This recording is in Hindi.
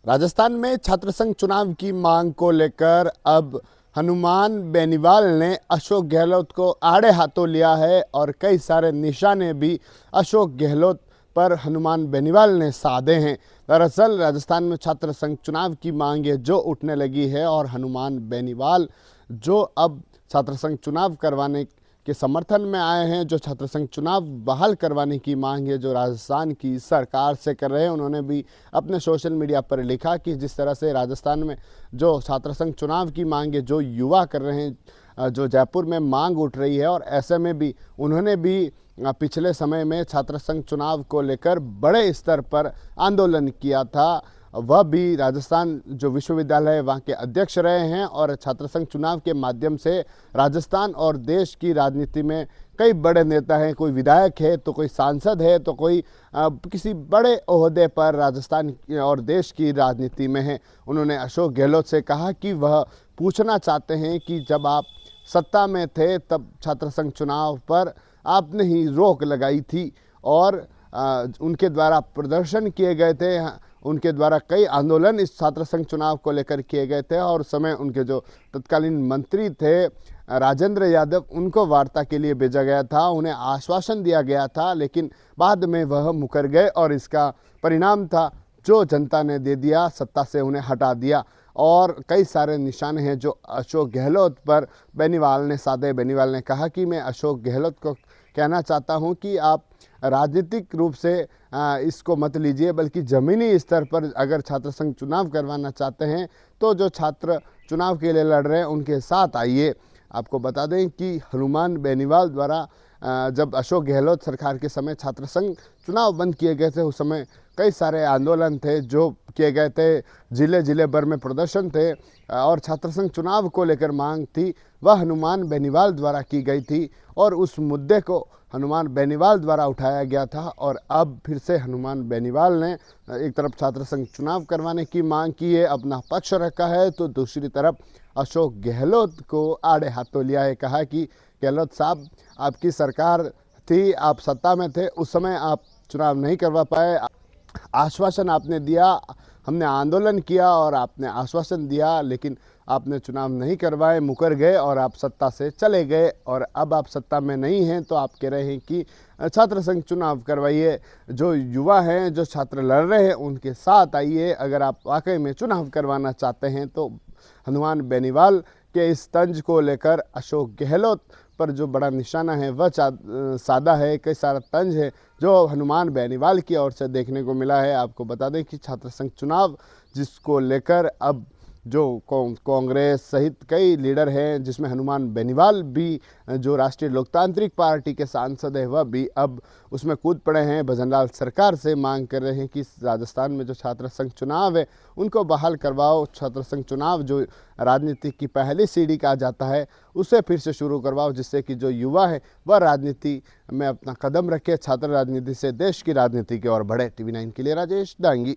राजस्थान में छात्र संघ चुनाव की मांग को लेकर अब हनुमान बेनीवाल ने अशोक गहलोत को आड़े हाथों लिया है और कई सारे निशाने भी अशोक गहलोत पर हनुमान बेनीवाल ने साधे हैं। दरअसल राजस्थान में छात्र संघ चुनाव की मांग जो उठने लगी है और हनुमान बेनीवाल जो अब छात्र संघ चुनाव करवाने के समर्थन में आए हैं, जो छात्र संघ चुनाव बहाल करवाने की मांग है जो राजस्थान की सरकार से कर रहे हैं। उन्होंने भी अपने सोशल मीडिया पर लिखा कि जिस तरह से राजस्थान में जो छात्र संघ चुनाव की मांग है जो युवा कर रहे हैं, जो जयपुर में मांग उठ रही है, और ऐसे में भी उन्होंने भी पिछले समय में छात्र संघ चुनाव को लेकर बड़े स्तर पर आंदोलन किया था। वह भी राजस्थान जो विश्वविद्यालय है वहाँ के अध्यक्ष रहे हैं और छात्र संघ चुनाव के माध्यम से राजस्थान और देश की राजनीति में कई बड़े नेता हैं। कोई विधायक है तो कोई सांसद है तो कोई किसी बड़े ओहदे पर राजस्थान और देश की राजनीति में है। उन्होंने अशोक गहलोत से कहा कि वह पूछना चाहते हैं कि जब आप सत्ता में थे तब छात्र संघ चुनाव पर आपने ही रोक लगाई थी और उनके द्वारा प्रदर्शन किए गए थे, उनके द्वारा कई आंदोलन इस छात्र संघ चुनाव को लेकर किए गए थे और उस समय उनके जो तत्कालीन मंत्री थे राजेंद्र यादव, उनको वार्ता के लिए भेजा गया था, उन्हें आश्वासन दिया गया था, लेकिन बाद में वह मुकर गए और इसका परिणाम था जो जनता ने दे दिया, सत्ता से उन्हें हटा दिया। और कई सारे निशाने हैं जो अशोक गहलोत पर बेनीवाल ने साधे। बेनीवाल ने कहा कि मैं अशोक गहलोत को कहना चाहता हूं कि आप राजनीतिक रूप से इसको मत लीजिए, बल्कि ज़मीनी स्तर पर अगर छात्र संघ चुनाव करवाना चाहते हैं तो जो छात्र चुनाव के लिए लड़ रहे हैं उनके साथ आइए। आपको बता दें कि हनुमान बेनीवाल द्वारा जब अशोक गहलोत सरकार के समय छात्र संघ चुनाव बंद किए गए थे, उस समय कई सारे आंदोलन थे जो किए गए थे, जिले भर में प्रदर्शन थे और छात्र संघ चुनाव को लेकर मांग थी वह हनुमान बेनीवाल द्वारा की गई थी और उस मुद्दे को हनुमान बेनीवाल द्वारा उठाया गया था। और अब फिर से हनुमान बेनीवाल ने एक तरफ छात्र संघ चुनाव करवाने की मांग की है, अपना पक्ष रखा है, तो दूसरी तरफ अशोक गहलोत को आड़े हाथों लिया है। कहा कि गहलोत साहब, आपकी सरकार थी, आप सत्ता में थे, उस समय आप चुनाव नहीं करवा पाए, आश्वासन आपने दिया, हमने आंदोलन किया और आपने आश्वासन दिया, लेकिन आपने चुनाव नहीं करवाए, मुकर गए और आप सत्ता से चले गए और अब आप सत्ता में नहीं हैं तो आप कह रहे हैं कि छात्र संघ चुनाव करवाइए। जो युवा हैं, जो छात्र लड़ रहे हैं, उनके साथ आइए। अगर आप वाकई में चुनाव करवाना चाहते हैं तो हनुमान बेनीवाल के इस तंज को लेकर अशोक गहलोत पर जो बड़ा निशाना है वह सादा है। कई सारा तंज है जो हनुमान बेनीवाल की ओर से देखने को मिला है। आपको बता दें कि छात्र संघ चुनाव जिसको लेकर अब जो कांग्रेस सहित कई लीडर हैं, जिसमें हनुमान बेनीवाल भी जो राष्ट्रीय लोकतांत्रिक पार्टी के सांसद है वह भी अब उसमें कूद पड़े हैं। भजनलाल सरकार से मांग कर रहे हैं कि राजस्थान में जो छात्र संघ चुनाव है उनको बहाल करवाओ। छात्र संघ चुनाव जो राजनीति की पहली सीढ़ी कहा जाता है उसे फिर से शुरू करवाओ, जिससे कि जो युवा है वह राजनीति में अपना कदम रखे, छात्र राजनीति से देश की राजनीति की ओर बढ़े। TV9 के लिए राजेश डांगी।